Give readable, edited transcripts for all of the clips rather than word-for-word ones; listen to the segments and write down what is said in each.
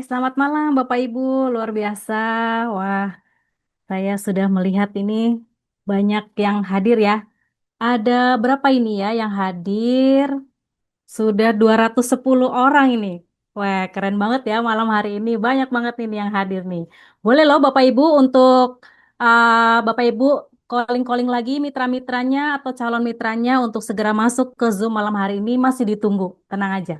Selamat malam Bapak Ibu, luar biasa. Wah, saya sudah melihat ini banyak yang hadir ya. Ada berapa ini ya yang hadir? Sudah 210 orang ini. Wah, keren banget ya malam hari ini. Banyak banget ini yang hadir nih. Boleh loh Bapak Ibu untuk Bapak Ibu calling-calling lagi mitra-mitranya atau calon mitranya untuk segera masuk ke Zoom malam hari ini masih ditunggu. Tenang aja.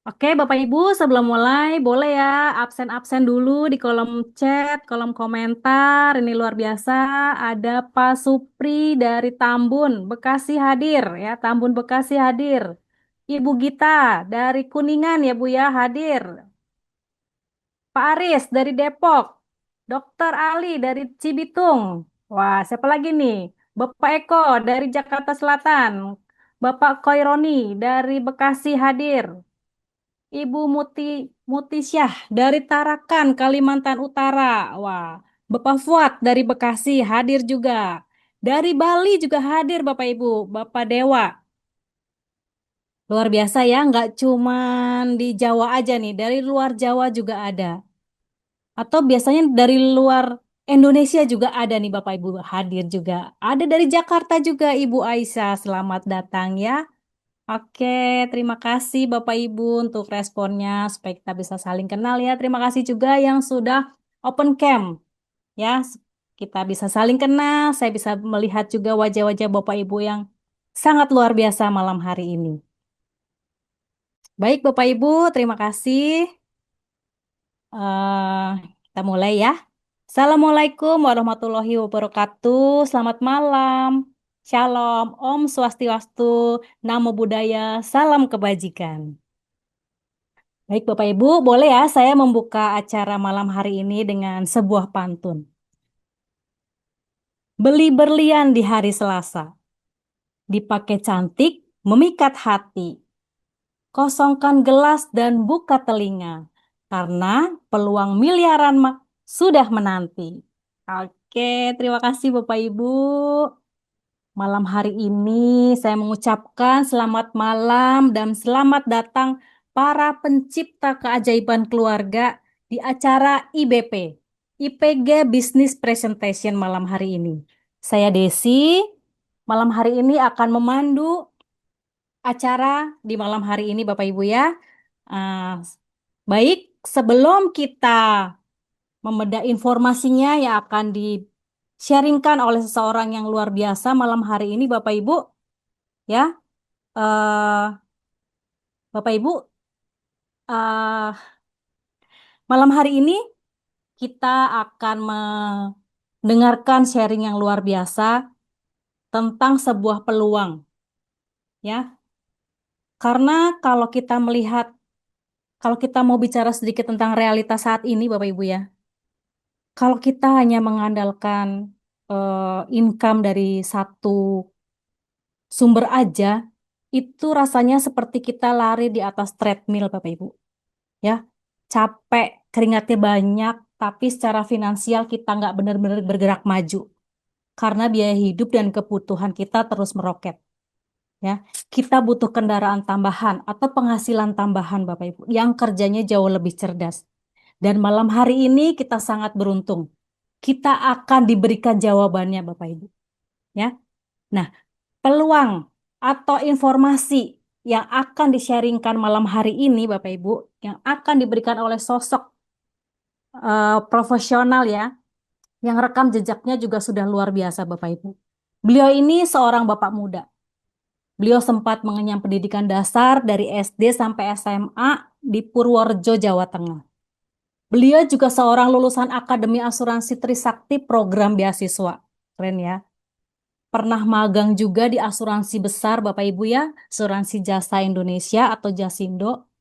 Oke, Bapak Ibu, sebelum mulai, boleh ya absen-absen dulu di kolom chat, kolom komentar. Ini luar biasa. Ada Pak Supri dari Tambun, Bekasi hadir ya. Tambun Bekasi hadir. Ibu Gita dari Kuningan ya Bu ya hadir. Pak Aris dari Depok. Dokter Ali dari Cibitung. Wah, siapa lagi nih? Bapak Eko dari Jakarta Selatan. Bapak Koironi dari Bekasi hadir. Ibu Mutisyah dari Tarakan, Kalimantan Utara. Wah, Bapak Fuad dari Bekasi hadir juga. Dari Bali juga hadir Bapak Ibu, Bapak Dewa. Luar biasa ya, nggak cuman di Jawa aja nih, dari luar Jawa juga ada. Atau biasanya dari luar Indonesia juga ada nih Bapak Ibu hadir juga. Ada dari Jakarta juga Ibu Aisyah, selamat datang ya. Oke, terima kasih Bapak Ibu untuk responnya supaya kita bisa saling kenal ya. Terima kasih juga yang sudah open cam ya. Kita bisa saling kenal, saya bisa melihat juga wajah-wajah Bapak Ibu yang sangat luar biasa malam hari ini. Baik Bapak Ibu, terima kasih. eh Kita mulai ya. Assalamualaikum warahmatullahi wabarakatuh. Selamat malam. Shalom, Om Swastiastu, Namo Buddhaya, salam kebajikan. Baik, Bapak Ibu, boleh ya saya membuka acara malam hari ini dengan sebuah pantun. Beli berlian di hari Selasa, dipakai cantik, memikat hati. Kosongkan gelas dan buka telinga, karena peluang miliaran sudah menanti. Oke, terima kasih Bapak Ibu. Malam hari ini saya mengucapkan selamat malam dan selamat datang para pencipta keajaiban keluarga di acara IBP, IPG Business Presentation malam hari ini. Saya Desi, malam hari ini akan memandu acara di malam hari ini Bapak Ibu ya. Ah, Baik, sebelum kita membedah informasinya yang akan di-sharingkan oleh seseorang yang luar biasa malam hari ini Bapak Ibu ya. eh Bapak Ibu, eh malam hari ini kita akan mendengarkan sharing yang luar biasa tentang sebuah peluang ya. Karena kalau kita melihat, kalau kita mau bicara sedikit tentang realitas saat ini Bapak Ibu ya, kalau kita hanya mengandalkan income dari satu sumber aja, itu rasanya seperti kita lari di atas treadmill, Bapak Ibu. Ya, capek, keringatnya banyak, tapi secara finansial kita nggak benar-benar bergerak maju. Karena biaya hidup dan kebutuhan kita terus meroket. Ya, kita butuh kendaraan tambahan atau penghasilan tambahan, Bapak Ibu, yang kerjanya jauh lebih cerdas. Dan malam hari ini kita sangat beruntung. Kita akan diberikan jawabannya, Bapak Ibu. Ya, nah, peluang atau informasi yang akan di-sharingkan malam hari ini, Bapak Ibu, yang akan diberikan oleh sosok profesional ya, yang rekam jejaknya juga sudah luar biasa, Bapak Ibu. Beliau ini seorang bapak muda. Beliau sempat mengenyam pendidikan dasar dari SD sampai SMA di Purworejo, Jawa Tengah. Beliau juga seorang lulusan Akademi Asuransi Trisakti program beasiswa. Keren ya. Pernah magang juga di asuransi besar Bapak Ibu ya, Asuransi Jasa Indonesia atau Jasindo.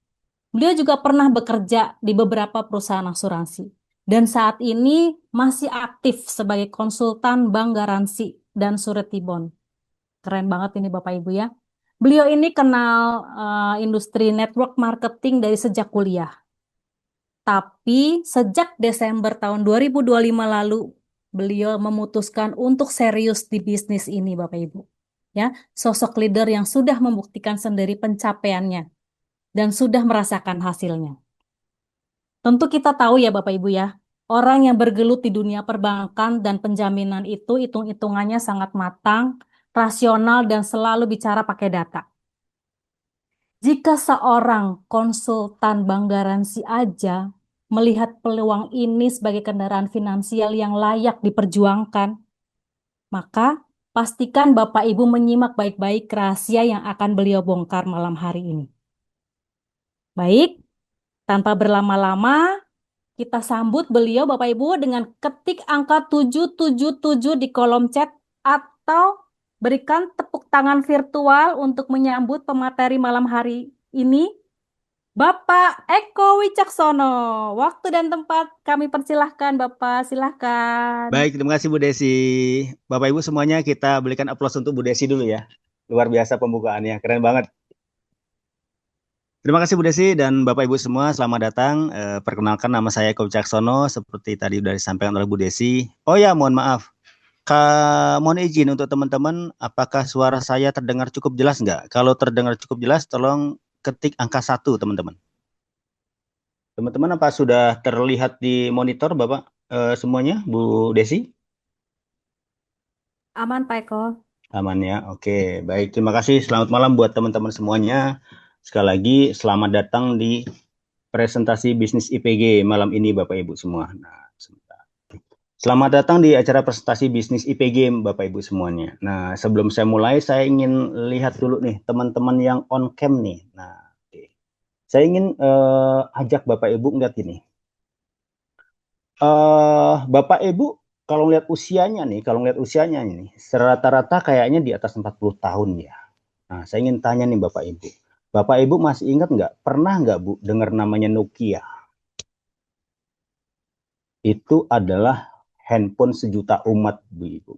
Beliau juga pernah bekerja di beberapa perusahaan asuransi. Dan saat ini masih aktif sebagai konsultan bank garansi dan surety bond. Keren banget ini Bapak Ibu ya. Beliau ini kenal industri network marketing dari sejak kuliah. Tapi sejak Desember tahun 2025 lalu, beliau memutuskan untuk serius di bisnis ini, Bapak Ibu. Ya, sosok leader yang sudah membuktikan sendiri pencapaiannya dan sudah merasakan hasilnya. Tentu kita tahu ya Bapak Ibu ya, orang yang bergelut di dunia perbankan dan penjaminan itu hitung-hitungannya sangat matang, rasional, dan selalu bicara pakai data. Jika seorang konsultan bank garansi aja melihat peluang ini sebagai kendaraan finansial yang layak diperjuangkan, maka pastikan Bapak Ibu menyimak baik-baik rahasia yang akan beliau bongkar malam hari ini. Baik, tanpa berlama-lama, kita sambut beliau Bapak Ibu dengan ketik angka 777 di kolom chat atau berikan tepuk tangan virtual untuk menyambut pemateri malam hari ini, Bapak Eko Wicaksono. Waktu dan tempat kami persilahkan Bapak, silahkan. Baik, terima kasih Bu Desi. Bapak Ibu semuanya kita berikan aplaus untuk Bu Desi dulu ya. Luar biasa pembukaannya, keren banget. Terima kasih Bu Desi dan Bapak Ibu semua, selamat datang. Perkenalkan nama saya Eko Wicaksono, seperti tadi sudah disampaikan oleh Bu Desi. Oh ya, mohon maaf. Mohon izin untuk teman-teman, apakah suara saya terdengar cukup jelas nggak? Kalau terdengar cukup jelas, tolong ketik angka 1, teman-teman. Teman-teman, apa sudah terlihat di monitor Bapak semuanya, Bu Desi? Aman Pak Eko. Aman ya, oke. Baik, terima kasih. Selamat malam buat teman-teman semuanya. Sekali lagi, selamat datang di presentasi bisnis IPG malam ini Bapak Ibu semua. Nah, sebentar. Selamat datang di acara presentasi bisnis IPG Bapak Ibu semuanya. Nah, sebelum saya mulai, saya ingin lihat dulu nih teman-teman yang on cam nih. Nah, oke. Saya ingin ajak Bapak Ibu ngeliat ini. Bapak Ibu kalau lihat usianya nih, rata-rata kayaknya di atas 40 tahun ya. Nah, saya ingin tanya nih Bapak Ibu. Bapak Ibu masih ingat nggak? Pernah nggak Bu dengar namanya Nokia? Itu adalah handphone sejuta umat Bu Ibu.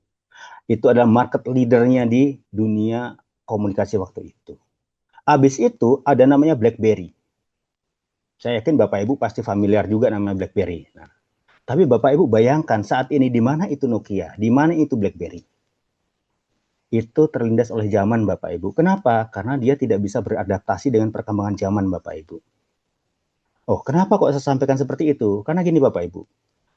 Itu adalah market leadernya di dunia komunikasi waktu itu. Habis itu ada namanya BlackBerry. Saya yakin Bapak Ibu pasti familiar juga namanya BlackBerry. Nah, tapi Bapak Ibu bayangkan saat ini di mana itu Nokia, di mana itu BlackBerry. Itu terlindas oleh zaman Bapak Ibu. Kenapa? Karena dia tidak bisa beradaptasi dengan perkembangan zaman Bapak Ibu. Oh, kenapa kok saya sampaikan seperti itu? Karena gini Bapak Ibu,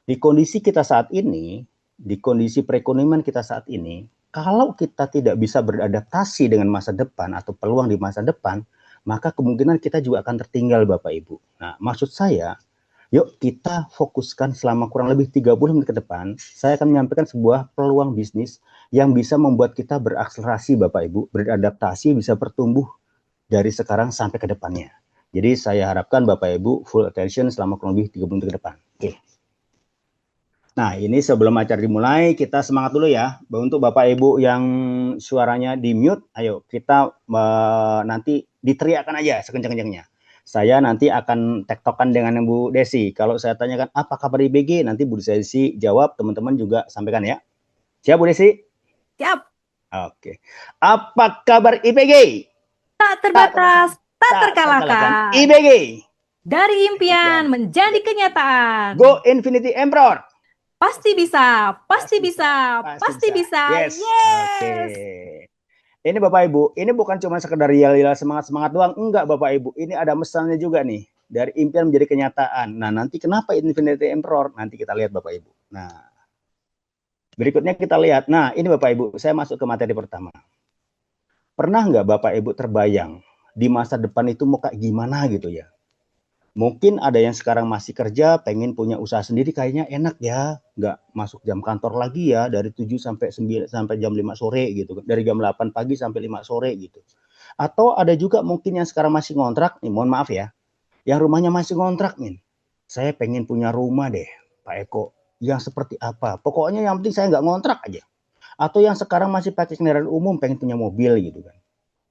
di kondisi kita saat ini, di kondisi perekonomian kita saat ini, kalau kita tidak bisa beradaptasi dengan masa depan atau peluang di masa depan, maka kemungkinan kita juga akan tertinggal Bapak Ibu. Nah, maksud saya, yuk kita fokuskan selama kurang lebih 30 menit ke depan, saya akan menyampaikan sebuah peluang bisnis yang bisa membuat kita berakselerasi Bapak Ibu, beradaptasi, bisa bertumbuh dari sekarang sampai ke depannya. Jadi saya harapkan Bapak Ibu full attention selama kurang lebih 30 menit ke depan. Oke. Nah, ini sebelum acara dimulai, kita semangat dulu ya. Untuk Bapak Ibu yang suaranya di mute, ayo kita nanti diteriakkan aja sekencang-kencangnya. Saya nanti akan tektokan dengan Bu Desi. Kalau saya tanyakan apa kabar IBG, nanti Bu Desi jawab, teman-teman juga sampaikan ya. Siap Bu Desi? Siap, Oke. Apa kabar IPG? tak Tak terbatas, terbatas, tak tak terkalahkan. terkalahkan. IPG. Dari impian Impian. menjadi kenyataan. Go Infinity Emperor. Pasti bisa, pasti Pasti bisa, bisa, pasti pasti bisa. bisa. Yes. Oke. Yes. Ini Bapak Ibu, ini bukan cuma sekedar yel-yel semangat-semangat doang. Enggak Bapak Ibu, ini ada mesannya juga nih. Dari impian menjadi kenyataan. Nah, nanti kenapa Infinity Emperor? Nanti kita lihat Bapak Ibu. Nah, berikutnya kita lihat. Nah, ini Bapak Ibu, saya masuk ke materi pertama. Pernah nggak Bapak Ibu terbayang di masa depan itu mau kayak gimana gitu ya? Mungkin ada yang sekarang masih kerja, pengen punya usaha sendiri, kayaknya enak ya, nggak masuk jam kantor lagi ya, dari 7 sampai 9 sampai jam 5 sore gitu, dari jam 8 pagi sampai 5 sore gitu. Atau ada juga mungkin yang sekarang masih ngontrak, nih mohon maaf ya, yang rumahnya masih ngontrak nih. Saya pengen punya rumah deh, Pak Eko. Yang seperti apa? Pokoknya yang penting saya nggak ngontrak aja. Atau yang sekarang masih pakai kendaraan umum, pengen punya mobil gitu kan.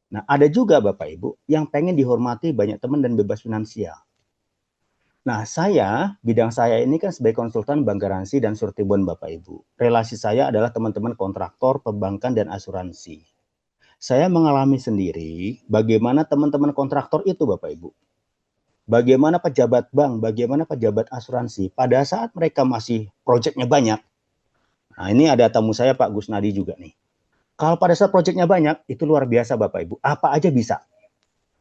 Nah, ada juga Bapak Ibu yang pengen dihormati banyak teman dan bebas finansial. Nah, bidang saya ini kan sebagai konsultan bank garansi dan surety bond Bapak Ibu. Relasi saya adalah teman-teman kontraktor, perbankan, dan asuransi. Saya mengalami sendiri bagaimana teman-teman kontraktor itu Bapak Ibu. Bagaimana pejabat bank, bagaimana pejabat asuransi. Pada saat mereka masih proyeknya banyak. Nah, ini ada tamu saya Pak Gusnadi juga nih. Kalau pada saat proyeknya banyak, itu luar biasa Bapak Ibu. Apa aja bisa.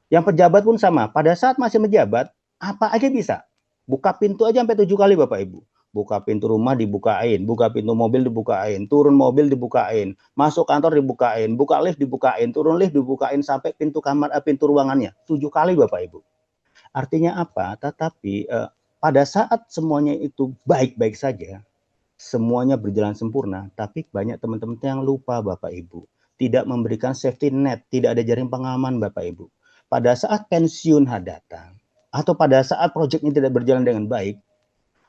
Yang pejabat pun sama. Pada saat masih menjabat, apa aja bisa. Buka pintu aja sampai 7 kali Bapak Ibu. Buka pintu rumah dibukain, buka pintu mobil dibukain, turun mobil dibukain, masuk kantor dibukain, buka lift dibukain, turun lift dibukain sampai pintu kamar, pintu ruangannya 7 kali Bapak Ibu. Artinya apa? Tetapi pada saat semuanya itu baik-baik saja, semuanya berjalan sempurna, tapi banyak teman-teman yang lupa Bapak Ibu. Tidak memberikan safety net, tidak ada jaring pengaman Bapak Ibu. Pada saat pensiun datang, atau pada saat proyeknya tidak berjalan dengan baik,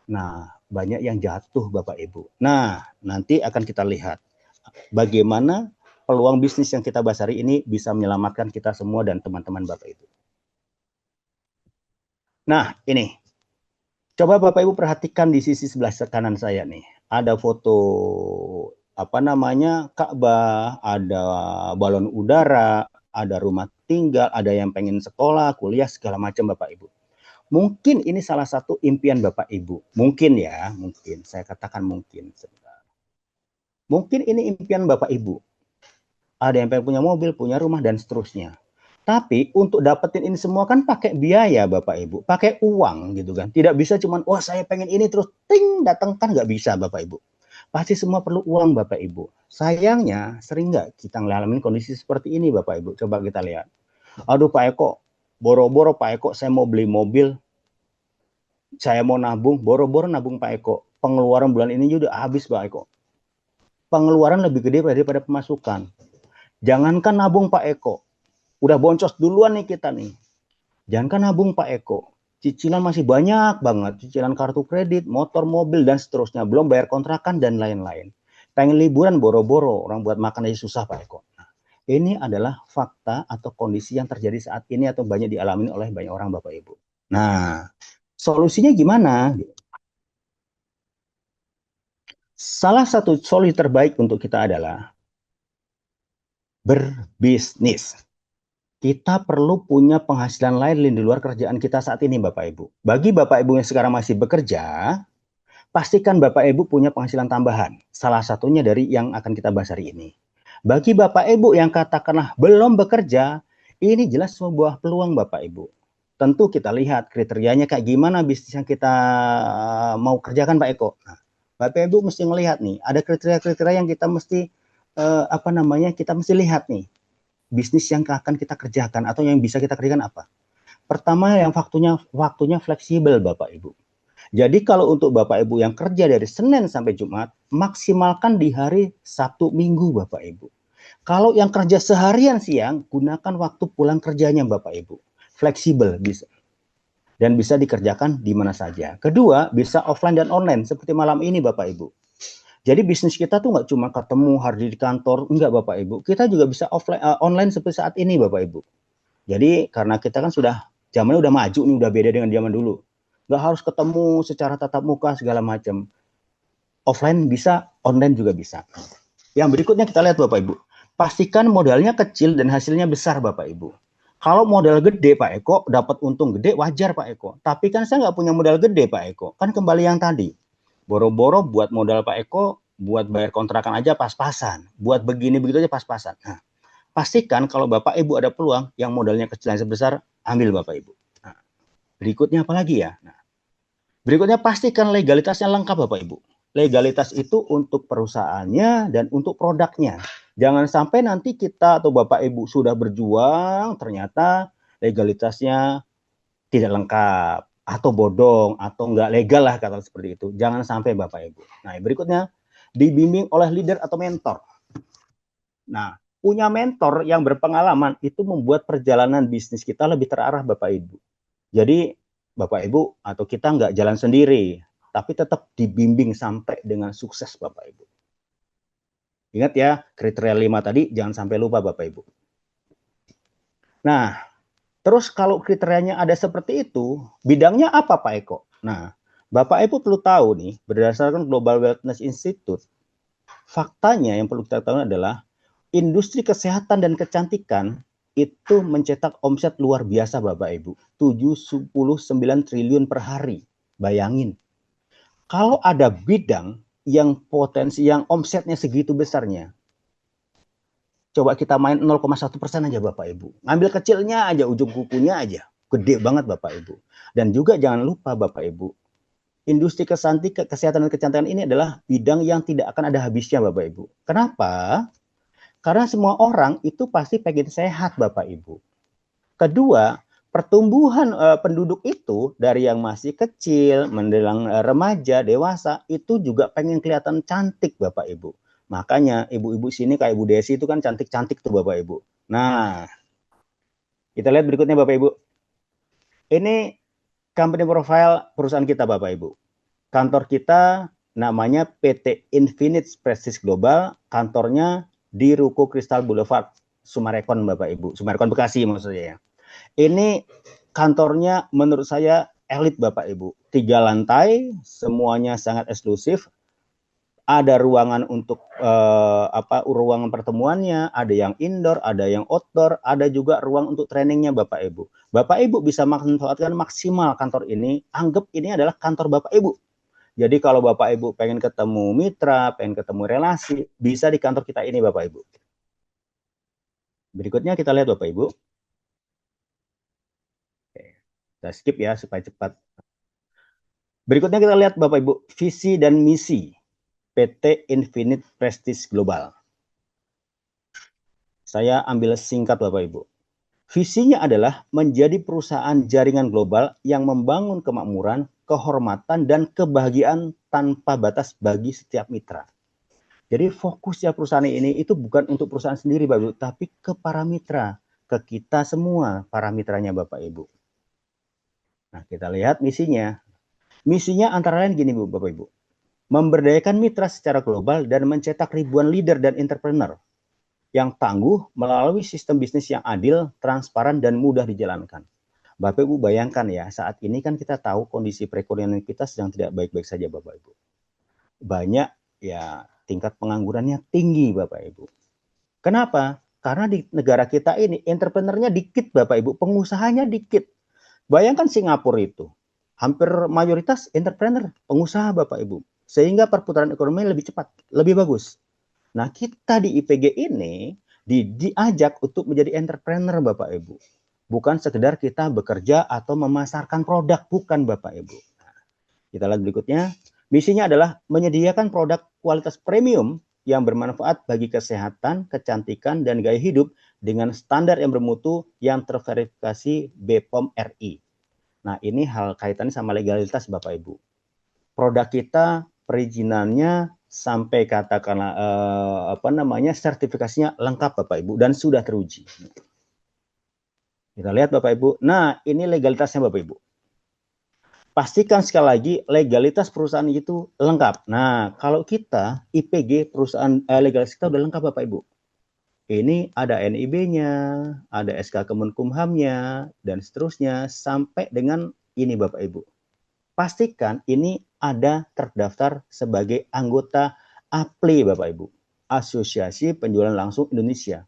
nah banyak yang jatuh Bapak Ibu. Nah, nanti akan kita lihat bagaimana peluang bisnis yang kita bahas hari ini bisa menyelamatkan kita semua dan teman-teman Bapak Ibu. Nah, ini. Coba Bapak Ibu perhatikan di sisi sebelah kanan saya nih. Ada foto Ka'bah, ada balon udara, ada rumah tinggal, ada yang pengen sekolah, kuliah, segala macam Bapak Ibu. Mungkin ini salah satu impian Bapak Ibu. Mungkin ya, mungkin. Saya katakan mungkin. Mungkin ini impian Bapak Ibu. Ada yang pengen punya mobil, punya rumah, dan seterusnya. Tapi untuk dapetin ini semua kan pakai biaya Bapak Ibu, pakai uang gitu kan. Tidak bisa cuman, wah saya pengen ini terus ting datang, kan nggak bisa Bapak Ibu. Pasti semua perlu uang Bapak Ibu. Sayangnya sering nggak kita ngalamin kondisi seperti ini Bapak Ibu. Coba kita lihat. Aduh Pak Eko, boro-boro Pak Eko saya mau beli mobil, saya mau nabung, boro-boro nabung Pak Eko. Pengeluaran bulan ini udah habis Pak Eko. Pengeluaran lebih gede daripada pemasukan. Jangankan nabung Pak Eko, udah boncos duluan nih kita nih. Jangankan nabung Pak Eko, cicilan masih banyak banget. Cicilan kartu kredit, motor, mobil, dan seterusnya. Belum bayar kontrakan dan lain-lain. Pengen liburan boro-boro, orang buat makan aja susah Pak Eko. Nah, ini adalah fakta atau kondisi yang terjadi saat ini atau banyak dialami oleh banyak orang Bapak Ibu. Nah, solusinya gimana? Salah satu solusi terbaik untuk kita adalah berbisnis. Kita perlu punya penghasilan lain di luar kerjaan kita saat ini, Bapak Ibu. Bagi Bapak Ibu yang sekarang masih bekerja, pastikan Bapak Ibu punya penghasilan tambahan. Salah satunya dari yang akan kita bahas hari ini. Bagi Bapak Ibu yang katakanlah belum bekerja, ini jelas sebuah peluang Bapak Ibu. Tentu kita lihat kriterianya kayak gimana bisnis yang kita mau kerjakan Pak Eko. Nah, Bapak Ibu mesti melihat nih, ada kriteria-kriteria yang kita mesti kita mesti lihat nih. Bisnis yang akan kita kerjakan atau yang bisa kita kerjakan apa? Pertama, yang waktunya fleksibel Bapak Ibu. Jadi kalau untuk Bapak Ibu yang kerja dari Senin sampai Jumat, maksimalkan di hari Sabtu Minggu Bapak Ibu. Kalau yang kerja seharian siang, gunakan waktu pulang kerjanya Bapak Ibu. Fleksibel bisa. Dan bisa dikerjakan di mana saja. Kedua, bisa offline dan online seperti malam ini Bapak Ibu. Jadi bisnis kita tuh nggak cuma ketemu hadir di kantor, enggak Bapak Ibu. Kita juga bisa offline, online seperti saat ini Bapak Ibu. Jadi karena kita kan sudah zamannya udah maju nih, udah beda dengan zaman dulu. Nggak harus ketemu secara tatap muka segala macam. Offline bisa, online juga bisa. Yang berikutnya kita lihat Bapak Ibu. Pastikan modalnya kecil dan hasilnya besar Bapak Ibu. Kalau modal gede Pak Eko, dapat untung gede, wajar Pak Eko. Tapi kan saya nggak punya modal gede Pak Eko. Kan kembali yang tadi. Boro-boro buat modal Pak Eko, buat bayar kontrakan aja pas-pasan. Buat begini begitu aja pas-pasan. Nah, pastikan kalau Bapak Ibu ada peluang yang modalnya kecil dan sebesar, ambil Bapak Ibu. Nah, berikutnya apa lagi ya? Nah, berikutnya pastikan legalitasnya lengkap Bapak Ibu. Legalitas itu untuk perusahaannya dan untuk produknya. Jangan sampai nanti kita atau Bapak Ibu sudah berjuang, ternyata legalitasnya tidak lengkap atau bodong atau enggak legal lah kata seperti itu. Jangan sampai Bapak Ibu. Nah, berikutnya dibimbing oleh leader atau mentor. Nah, punya mentor yang berpengalaman itu membuat perjalanan bisnis kita lebih terarah Bapak Ibu. Jadi Bapak Ibu atau kita nggak jalan sendiri, tapi tetap dibimbing sampai dengan sukses Bapak Ibu. Ingat ya, kriteria 5 tadi jangan sampai lupa Bapak Ibu. Nah, terus kalau kriterianya ada seperti itu, bidangnya apa Pak Eko? Nah, Bapak Ibu perlu tahu nih, berdasarkan Global Wellness Institute, faktanya yang perlu kita tahu adalah industri kesehatan dan kecantikan itu mencetak omset luar biasa Bapak Ibu. 79 triliun per hari. Bayangin. Kalau ada bidang yang potensi, yang omsetnya segitu besarnya, coba kita main 0,1% aja Bapak Ibu. Ngambil kecilnya aja, ujung kukunya aja. gede banget Bapak Ibu. Dan juga jangan lupa Bapak Ibu, industri kesehatan dan kecantikan ini adalah bidang yang tidak akan ada habisnya Bapak Ibu. Kenapa? Karena semua orang itu pasti pengen sehat Bapak Ibu. Kedua, pertumbuhan penduduk itu dari yang masih kecil, menjelang remaja, dewasa, itu juga pengen kelihatan cantik Bapak Ibu. Makanya ibu-ibu sini kayak Bu Desi itu kan cantik-cantik tuh Bapak Ibu. Nah, kita lihat berikutnya Bapak Ibu. Ini company profile perusahaan kita Bapak Ibu. Kantor kita namanya PT Infinite Prestige Global, kantornya di Ruko Crystal Boulevard, Sumarekon Bapak Ibu. Sumarekon Bekasi maksudnya ya. Ini kantornya menurut saya elit Bapak Ibu. 3 lantai, semuanya sangat eksklusif. Ada ruangan untuk ruangan pertemuannya, ada yang indoor, ada yang outdoor, ada juga ruang untuk trainingnya Bapak Ibu. Bapak Ibu bisa manfaatkan maksimal kantor ini, anggap ini adalah kantor Bapak Ibu. Jadi kalau Bapak Ibu pengen ketemu mitra, pengen ketemu relasi, bisa di kantor kita ini Bapak Ibu. Berikutnya kita lihat Bapak Ibu. Kita skip ya supaya cepat. Berikutnya kita lihat Bapak Ibu, visi dan misi PT Infinite Prestige Global. Saya ambil singkat Bapak Ibu. Visinya adalah menjadi perusahaan jaringan global yang membangun kemakmuran, kehormatan, dan kebahagiaan tanpa batas bagi setiap mitra. Jadi fokusnya perusahaan ini itu bukan untuk perusahaan sendiri Bapak Ibu, tapi ke para mitra, ke kita semua para mitranya Bapak Ibu. Nah, kita lihat misinya. Misinya antara lain gini Bapak Ibu. Memberdayakan mitra secara global dan mencetak ribuan leader dan entrepreneur yang tangguh melalui sistem bisnis yang adil, transparan, dan mudah dijalankan. Bapak Ibu bayangkan ya, saat ini kan kita tahu kondisi perekonomian kita sedang tidak baik-baik saja Bapak Ibu. Banyak ya tingkat penganggurannya tinggi Bapak Ibu. Kenapa? Karena di negara kita ini entrepreneurnya dikit Bapak Ibu, pengusahanya dikit. Bayangkan Singapura itu, hampir mayoritas entrepreneur, pengusaha Bapak Ibu. Sehingga perputaran ekonomi lebih cepat, lebih bagus. Nah, kita di IPG ini diajak untuk menjadi entrepreneur Bapak Ibu. Bukan sekedar kita bekerja atau memasarkan produk, bukan Bapak Ibu. Kita lihat berikutnya. Misinya adalah menyediakan produk kualitas premium yang bermanfaat bagi kesehatan, kecantikan, dan gaya hidup dengan standar yang bermutu yang terverifikasi BPOM RI. Nah, ini hal kaitannya sama legalitas Bapak Ibu. Produk kita perizinannya sampai katakanlah sertifikasinya lengkap Bapak Ibu dan sudah teruji. Kita lihat Bapak Ibu. Nah, ini legalitasnya Bapak Ibu. Pastikan sekali lagi legalitas perusahaan itu lengkap. Nah, kalau kita IPG perusahaan legalitas kita udah lengkap Bapak Ibu. Ini ada NIB-nya, ada SK Kemenkumham-nya, dan seterusnya sampai dengan ini Bapak Ibu. Pastikan ini ada terdaftar sebagai anggota APLI Bapak Ibu, Asosiasi Penjualan Langsung Indonesia.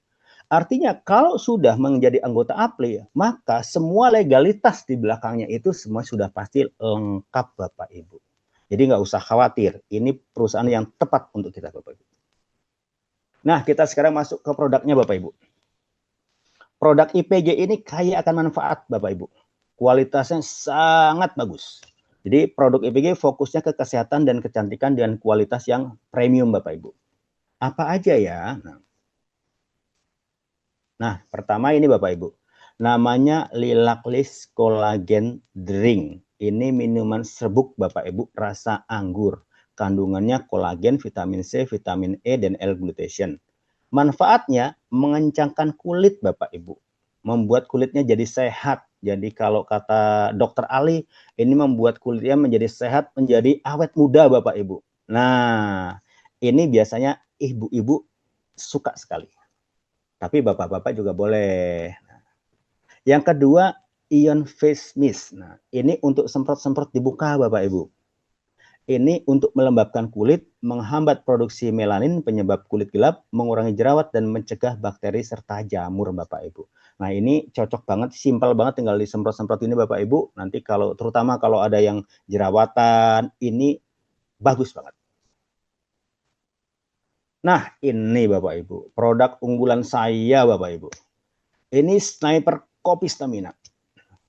Artinya kalau sudah menjadi anggota APLI, maka semua legalitas di belakangnya itu semua sudah pasti lengkap Bapak Ibu. Jadi nggak usah khawatir, ini perusahaan yang tepat untuk kita Bapak Ibu. Nah, kita sekarang masuk ke produknya Bapak Ibu. Produk IPG ini kaya akan manfaat Bapak Ibu. Kualitasnya sangat bagus. Jadi produk IPG fokusnya ke kesehatan dan kecantikan dengan kualitas yang premium Bapak Ibu. Apa aja ya? Nah, pertama ini Bapak Ibu. Namanya Lilaclis Collagen Drink. Ini minuman serbuk Bapak Ibu rasa anggur. Kandungannya kolagen, vitamin C, vitamin E, dan L-glutation. Manfaatnya mengencangkan kulit Bapak Ibu. Membuat kulitnya jadi sehat. Jadi kalau kata Dokter Ali, ini membuat kulitnya menjadi sehat, menjadi awet muda Bapak Ibu. Nah, ini biasanya ibu-ibu suka sekali. Tapi bapak-bapak juga boleh. Yang kedua, Ion Face Mist. Nah, ini untuk semprot-semprot di muka Bapak Ibu. Ini untuk melembabkan kulit, menghambat produksi melanin penyebab kulit gelap, mengurangi jerawat, dan mencegah bakteri serta jamur Bapak Ibu. Nah, ini cocok banget, simpel banget, tinggal disemprot-semprot ini Bapak Ibu. Nanti terutama kalau ada yang jerawatan, ini bagus banget. Nah, ini Bapak Ibu, produk unggulan saya Bapak Ibu. Ini Sniper Kopi Stamina.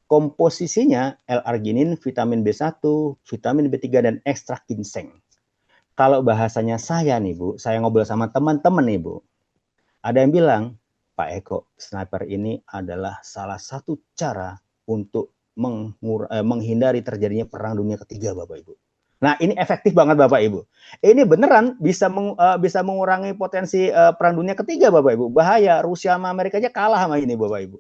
Komposisinya L-arginin, vitamin B1, vitamin B3, dan ekstrak ginseng. Kalau bahasanya saya nih Bu, saya ngobrol sama teman-teman nih Bu, ada yang bilang, Pak Eko, sniper ini adalah salah satu cara untuk menghindari terjadinya perang dunia ketiga, Bapak Ibu. Nah, ini efektif banget Bapak Ibu. Ini beneran bisa mengurangi potensi perang dunia ketiga Bapak Ibu. Bahaya, Rusia sama Amerika aja kalah sama ini Bapak Ibu.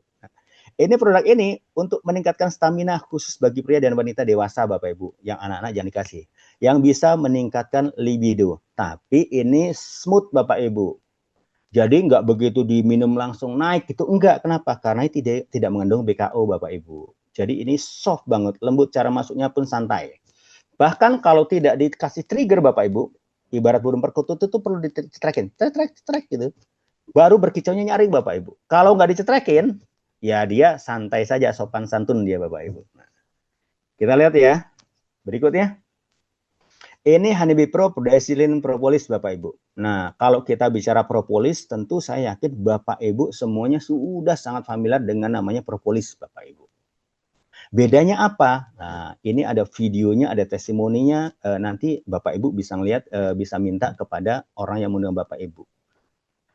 Ini produk ini untuk meningkatkan stamina khusus bagi pria dan wanita dewasa Bapak Ibu. Yang anak-anak jangan dikasih. Yang bisa meningkatkan libido. Tapi ini smooth Bapak Ibu. Jadi nggak begitu diminum langsung naik gitu. Enggak. Kenapa? Karena tidak mengandung BKO Bapak Ibu. Jadi ini soft banget. Lembut, cara masuknya pun santai. Bahkan kalau tidak dikasih trigger Bapak Ibu, ibarat burung perkutut itu perlu dicetrekin. Cetrek gitu. Baru berkicaunya nyaring Bapak Ibu. Kalau nggak dicetrekin, ya dia santai saja, sopan santun dia Bapak Ibu. Nah, kita lihat ya. Berikutnya. Ini Honeybee Pro Diethylene Propolis Bapak Ibu. Nah, kalau kita bicara propolis, tentu saya yakin Bapak Ibu semuanya sudah sangat familiar dengan namanya propolis Bapak Ibu. Bedanya apa? Nah, ini ada videonya, ada testimoninya. Nanti Bapak Ibu bisa lihat, bisa minta kepada orang yang mengundang Bapak Ibu.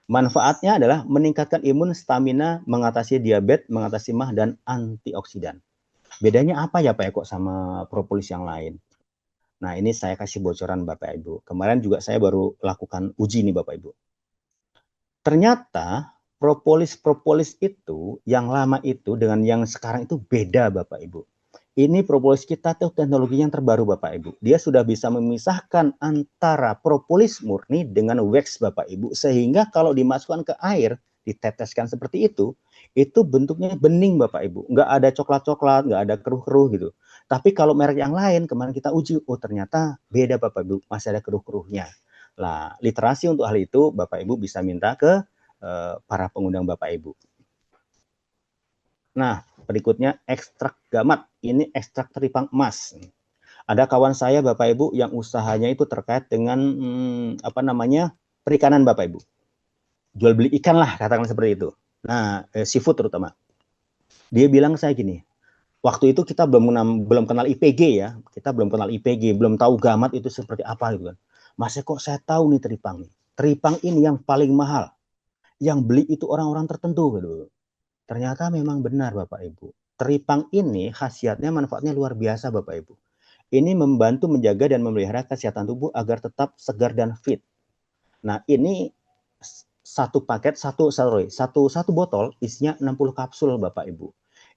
Manfaatnya adalah meningkatkan imun, stamina, mengatasi diabetes, mengatasi mah, dan antioksidan. Bedanya apa ya Pak Eko sama propolis yang lain? Nah, ini saya kasih bocoran Bapak Ibu. Kemarin juga saya baru lakukan uji nih Bapak Ibu. Ternyata propolis itu, yang lama itu dengan yang sekarang itu beda Bapak Ibu. Ini propolis kita tuh teknologi yang terbaru Bapak Ibu. Dia sudah bisa memisahkan antara propolis murni dengan wax Bapak Ibu. Sehingga kalau dimasukkan ke air, diteteskan seperti itu bentuknya bening Bapak Ibu. Nggak ada coklat-coklat, nggak ada keruh-keruh gitu. Tapi kalau merek yang lain, kemarin kita uji, oh ternyata beda Bapak Ibu, masih ada keruh-keruhnya. Nah, literasi untuk hal itu Bapak Ibu bisa minta ke para pengundang Bapak Ibu. Nah, berikutnya ekstrak gamat. Ini ekstrak teripang emas. Ada kawan saya Bapak Ibu yang usahanya itu terkait dengan perikanan Bapak Ibu. Jual beli ikan lah, katakan seperti itu. Nah, seafood terutama. Dia bilang saya gini, waktu itu kita belum kenal IPG ya, kita belum kenal IPG, belum tahu gamat itu seperti apa gitu kan. Mas kok saya tahu nih teripang nih. Teripang ini yang paling mahal. Yang beli itu orang-orang tertentu gitu. Ternyata memang benar Bapak Ibu. Teripang ini khasiatnya, manfaatnya luar biasa Bapak Ibu. Ini membantu menjaga dan memelihara kesehatan tubuh agar tetap segar dan fit. Nah, ini satu botol isinya 60 kapsul Bapak Ibu.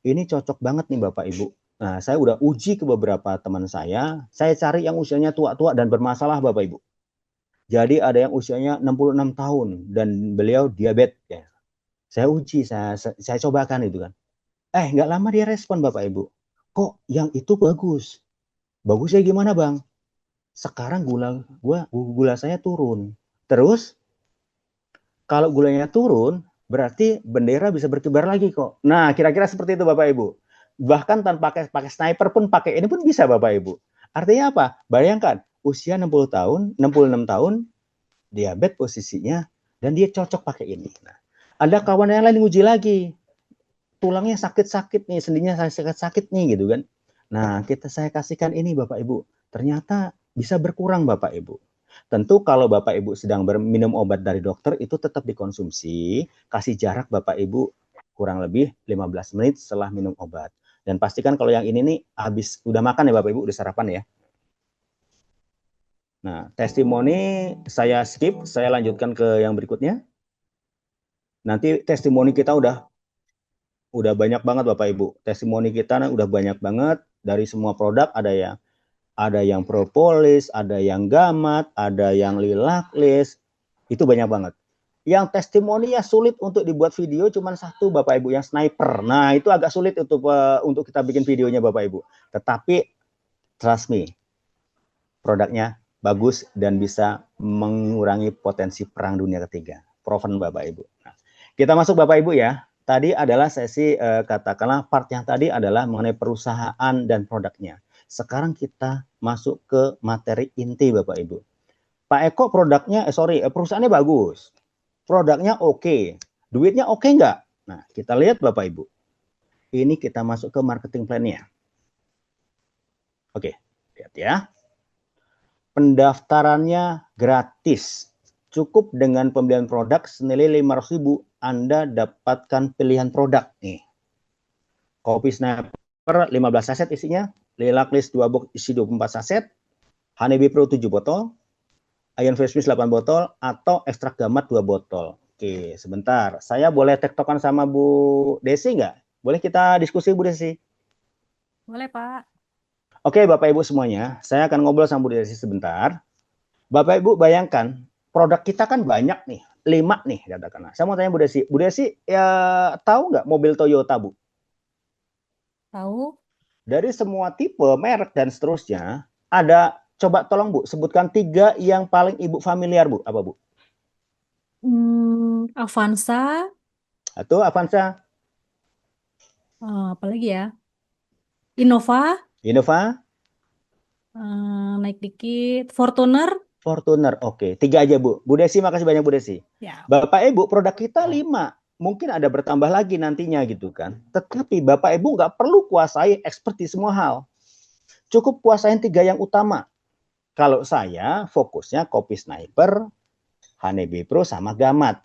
Ini cocok banget nih Bapak Ibu. Nah, saya udah uji ke beberapa teman saya cari yang usianya tua-tua dan bermasalah Bapak Ibu. Jadi ada yang usianya 66 tahun dan beliau diabetes ya. Saya uji, saya cobakan itu kan. Nggak lama dia respon Bapak Ibu. Kok yang itu bagus? Bagusnya gimana Bang? Sekarang gula saya turun. Terus kalau gulanya turun, berarti bendera bisa berkibar lagi kok. Nah, kira-kira seperti itu Bapak Ibu. Bahkan tanpa pakai sniper pun pakai ini pun bisa Bapak Ibu. Artinya apa? Bayangkan usia 60 tahun, 66 tahun, diabetes posisinya dan dia cocok pakai ini. Nah, ada kawan yang lain nguji lagi. Tulangnya sakit-sakit nih, sendinya sakit-sakit nih gitu kan. Nah, saya kasihkan ini Bapak Ibu. Ternyata bisa berkurang Bapak Ibu. Tentu kalau Bapak Ibu sedang minum obat dari dokter itu tetap dikonsumsi, kasih jarak Bapak Ibu kurang lebih 15 menit setelah minum obat. Dan pastikan kalau yang ini nih habis udah makan ya Bapak Ibu, udah sarapan ya. Nah, testimoni saya skip, saya lanjutkan ke yang berikutnya. Nanti testimoni kita udah banyak banget Bapak Ibu. Testimoni kita udah banyak banget dari semua produk, ada yang propolis, ada yang gamat, ada yang lilaklis. Itu banyak banget. Yang testimoni ya sulit untuk dibuat video cuma satu Bapak Ibu, yang sniper. Nah, itu agak sulit untuk kita bikin videonya Bapak Ibu. Tetapi trust me, produknya bagus dan bisa mengurangi potensi perang dunia ketiga. Proven Bapak Ibu. Nah, kita masuk Bapak Ibu ya. Tadi adalah sesi katakanlah part yang tadi adalah mengenai perusahaan dan produknya. Sekarang kita masuk ke materi inti Bapak Ibu. Pak Eko perusahaannya bagus. Produknya oke. Duitnya oke nggak? Nah, kita lihat Bapak Ibu. Ini kita masuk ke marketing plan-nya. Oke, lihat ya. Pendaftarannya gratis. Cukup dengan pembelian produk senilai 500.000, Anda dapatkan pilihan produk nih. Kopi Sniper 15 saset isinya, Lilac 2 box isi 24 saset, Honeybee Pro 7 botol, Iron Fresh Mist 8 botol, atau ekstrak gamat 2 botol. Oke, sebentar. Saya boleh tektokan sama Bu Desi nggak? Boleh kita diskusi, Bu Desi? Boleh, Pak. Oke, Bapak Ibu semuanya, saya akan ngobrol sama Bu Desi sebentar. Bapak Ibu bayangkan, produk kita kan banyak nih, 5 nih katakanlah. Saya mau tanya Bu Desi ya tahu nggak mobil Toyota, Bu? Tahu? Dari semua tipe, merek dan seterusnya, ada coba tolong Bu sebutkan 3 yang paling Ibu familiar, Bu. Apa, Bu? Avanza, Atau Avanza, apa lagi ya? Innova, Innova, naik dikit. Fortuner. Fortuner. Oke, 3 aja, Bu. Bu Desi, makasih banyak, Bu Desi. Ya. Bapak Ibu, produk kita 5. Mungkin ada bertambah lagi nantinya gitu kan. Tetapi Bapak Ibu nggak perlu kuasai expert di semua hal. Cukup kuasain 3 yang utama. Kalau saya fokusnya Kopi Sniper, Honeybee Pro, sama Gamat.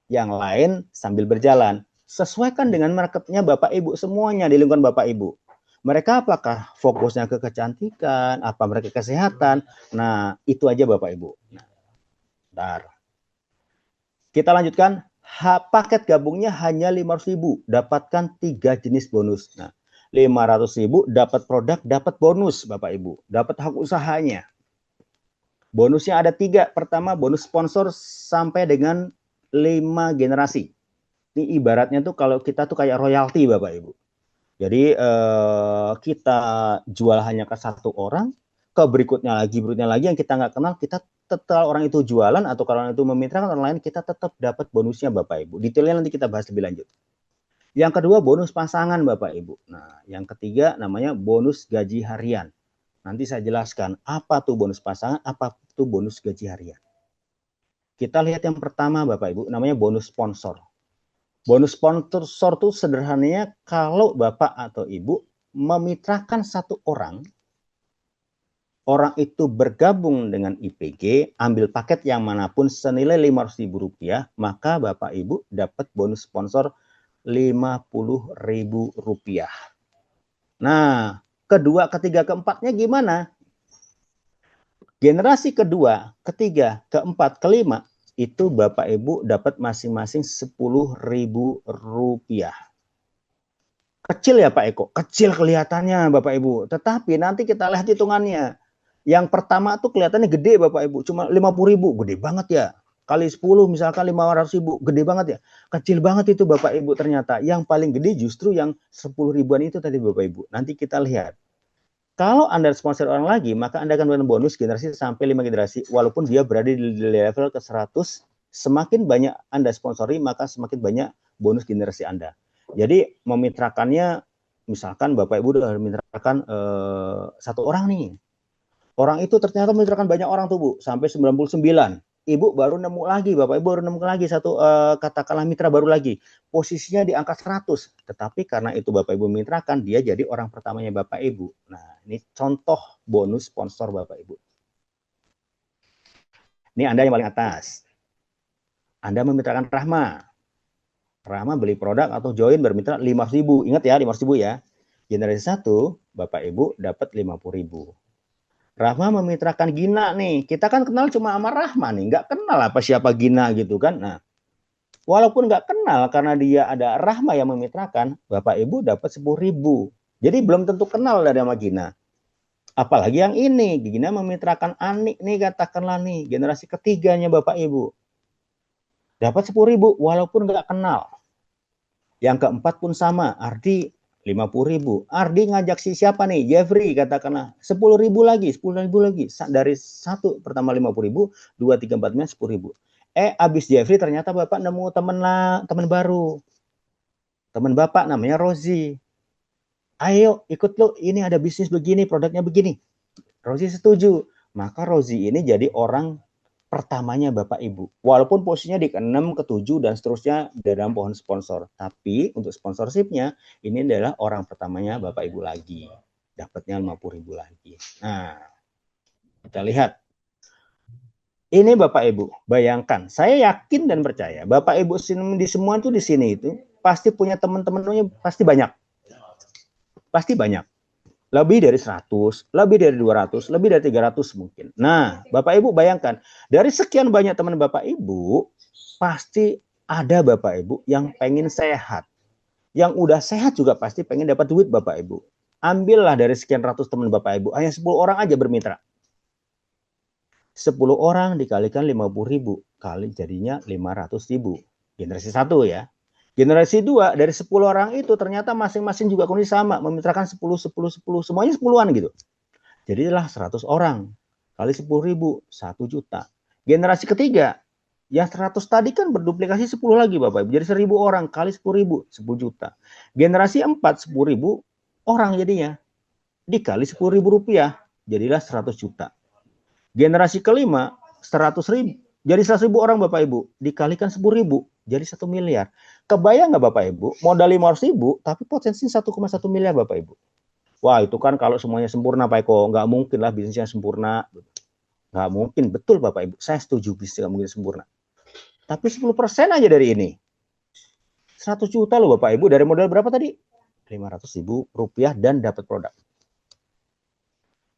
Yang lain sambil berjalan. Sesuaikan dengan marketnya Bapak Ibu semuanya di lingkungan Bapak Ibu. Mereka apakah fokusnya ke kecantikan, apa mereka kesehatan. Nah, itu aja Bapak Ibu. Nah, bentar. Kita lanjutkan. Paket gabungnya hanya 500.000, dapatkan 3 jenis bonus. Nah, 500.000 dapat produk, dapat bonus Bapak Ibu, dapat hak usahanya. Bonusnya ada 3. Pertama, bonus sponsor sampai dengan 5 generasi. Ini ibaratnya tuh kalau kita tuh kayak royalti Bapak Ibu. Jadi kita jual hanya ke 1 orang, ke berikutnya lagi yang kita nggak kenal, kita tetap orang itu jualan atau kalau orang itu memitrakan orang lain, kita tetap dapat bonusnya Bapak Ibu. Detailnya nanti kita bahas lebih lanjut. Yang kedua, bonus pasangan Bapak Ibu. Nah, yang ketiga namanya bonus gaji harian. Nanti saya jelaskan apa tuh bonus pasangan, apa tuh bonus gaji harian. Kita lihat yang pertama Bapak Ibu, namanya bonus sponsor. Bonus sponsor tuh sederhananya kalau Bapak atau Ibu memitrakan 1 orang, orang itu bergabung dengan IPG, ambil paket yang manapun senilai Rp500.000, maka Bapak Ibu dapat bonus sponsor Rp50.000. Nah, kedua, ketiga, keempatnya gimana? Generasi kedua, ketiga, keempat, kelima, itu Bapak Ibu dapat masing-masing Rp10.000. Kecil ya Pak Eko, kecil kelihatannya Bapak Ibu. Tetapi nanti kita lihat hitungannya. Yang pertama tuh kelihatannya gede Bapak Ibu, cuma 50.000, gede banget ya. Kali 10 misalkan 500.000, gede banget ya. Kecil banget itu Bapak Ibu ternyata. Yang paling gede justru yang 10 ribuan itu tadi Bapak Ibu. Nanti kita lihat. Kalau Anda sponsor orang lagi, maka Anda akan mendapatkan bonus generasi sampai 5 generasi. Walaupun dia berada di level ke 100, semakin banyak Anda sponsori, maka semakin banyak bonus generasi Anda. Jadi memitrakannya, misalkan Bapak Ibu sudah memitrakan 1 orang nih. Orang itu ternyata memitrakan banyak orang tuh Bu, sampai 99. Ibu baru nemu lagi, Bapak Ibu baru nemu lagi satu katakanlah mitra baru lagi. Posisinya di angka 100. Tetapi karena itu Bapak Ibu memitrakan, dia jadi orang pertamanya Bapak Ibu. Nah, ini contoh bonus sponsor Bapak Ibu. Ini Anda yang paling atas. Anda memitrakan Rahma. Rahma beli produk atau join bermitra 500.000. Ingat ya, 500.000 ya. Generasi 1, Bapak Ibu dapat 50.000. Rahma memitrakan Gina nih. Kita kan kenal cuma sama Rahma nih. Nggak kenal apa siapa Gina gitu kan. Nah, walaupun nggak kenal karena dia ada Rahma yang memitrakan, Bapak Ibu dapat 10.000. Jadi belum tentu kenal dari sama Gina. Apalagi yang ini, Gina memitrakan Ani nih katakanlah nih. Generasi ketiganya Bapak Ibu. Dapat 10.000 walaupun nggak kenal. Yang keempat pun sama, Ardi 50.000. Ardi ngajak si siapa nih? Jeffrey katakanlah 10.000 lagi, 10.000 lagi. Dari satu pertama 50.000, 2, 3, 4, 5, 10.000. Abis Jeffrey ternyata Bapak nemu teman baru. Teman Bapak namanya Rozi. Ayo ikut lo, ini ada bisnis begini, produknya begini. Rozi setuju. Maka Rozi ini jadi orang pertamanya Bapak Ibu. Walaupun posisinya di ke-6, ke-7 dan seterusnya dalam pohon sponsor. Tapi untuk sponsorshipnya ini adalah orang pertamanya Bapak Ibu lagi. Dapatnya 50.000 lagi. Nah, kita lihat. Ini Bapak Ibu, bayangkan. Saya yakin dan percaya Bapak Ibu di semua tuh di sini itu pasti punya teman-temannya pasti banyak. Pasti banyak. Lebih dari 100, lebih dari 200, lebih dari 300 mungkin. Nah, Bapak Ibu bayangkan, dari sekian banyak teman Bapak Ibu, pasti ada Bapak Ibu yang pengen sehat. Yang udah sehat juga pasti pengen dapat duit Bapak Ibu. Ambillah dari sekian ratus teman Bapak Ibu, hanya 10 orang aja bermitra. 10 orang dikalikan 50.000, kali jadinya 500.000. Generasi 1 ya. Generasi 2 dari 10 orang itu ternyata masing-masing juga kondisi sama, memitrakan 10, 10, 10, semuanya 10-an gitu. Jadilah 100 orang kali 10.000, 1 juta. Generasi ketiga, yang 100 tadi kan berduplikasi 10 lagi Bapak Ibu. Jadi 1.000 orang kali 10.000, 10 juta. Generasi 4, 10.000 orang jadinya. Dikali 10.000 rupiah, jadilah 100 juta. Generasi kelima, 100.000. Jadi 100.000 orang Bapak Ibu, dikalikan 10.000, jadi 1 miliar. Kebayang nggak Bapak Ibu, modal 500.000, tapi potensi 1,1 miliar Bapak Ibu. Wah itu kan kalau semuanya sempurna Pak Eko, nggak mungkin lah bisnisnya sempurna. Nggak mungkin, betul Bapak Ibu, saya setuju bisnisnya nggak mungkin sempurna. Tapi 10% aja dari ini. 100 juta loh Bapak Ibu, dari modal berapa tadi? 500.000 rupiah dan dapat produk.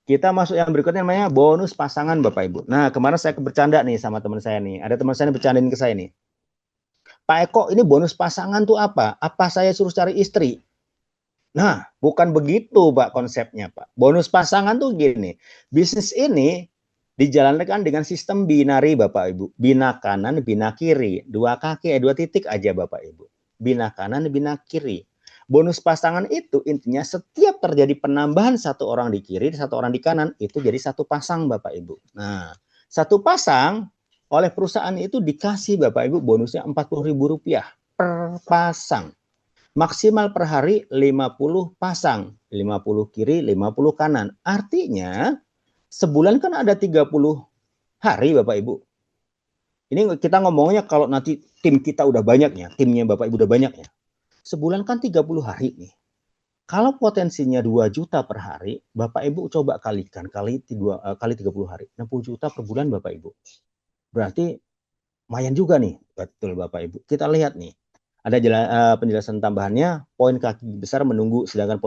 Kita masuk yang berikutnya namanya bonus pasangan Bapak Ibu. Nah kemarin saya bercanda nih sama teman saya nih. Ada teman saya yang bercandain ke saya nih. Pak Eko ini bonus pasangan tuh apa? Apa saya suruh cari istri? Nah bukan begitu Pak konsepnya Pak. Bonus pasangan tuh gini. Bisnis ini dijalankan dengan sistem binari Bapak Ibu. Bina kanan, bina kiri. 2 kaki, 2 titik aja Bapak Ibu. Bina kanan, bina kiri. Bonus pasangan itu intinya setiap terjadi penambahan 1 orang di kiri, 1 orang di kanan, itu jadi 1 pasang Bapak Ibu. Nah, 1 pasang oleh perusahaan itu dikasih Bapak Ibu bonusnya Rp40.000 per pasang. Maksimal per hari 50 pasang. 50 kiri, 50 kanan. Artinya sebulan kan ada 30 hari Bapak Ibu. Ini kita ngomongnya kalau nanti tim kita udah banyaknya, timnya Bapak Ibu udah banyaknya. Sebulan kan 30 hari nih. Kalau potensinya 2 juta per hari, Bapak Ibu coba kalikan kali 30 hari. 60 juta per bulan Bapak Ibu. Berarti lumayan juga nih. Betul Bapak Ibu. Kita lihat nih. Ada penjelasan tambahannya, poin kaki besar menunggu sedangkan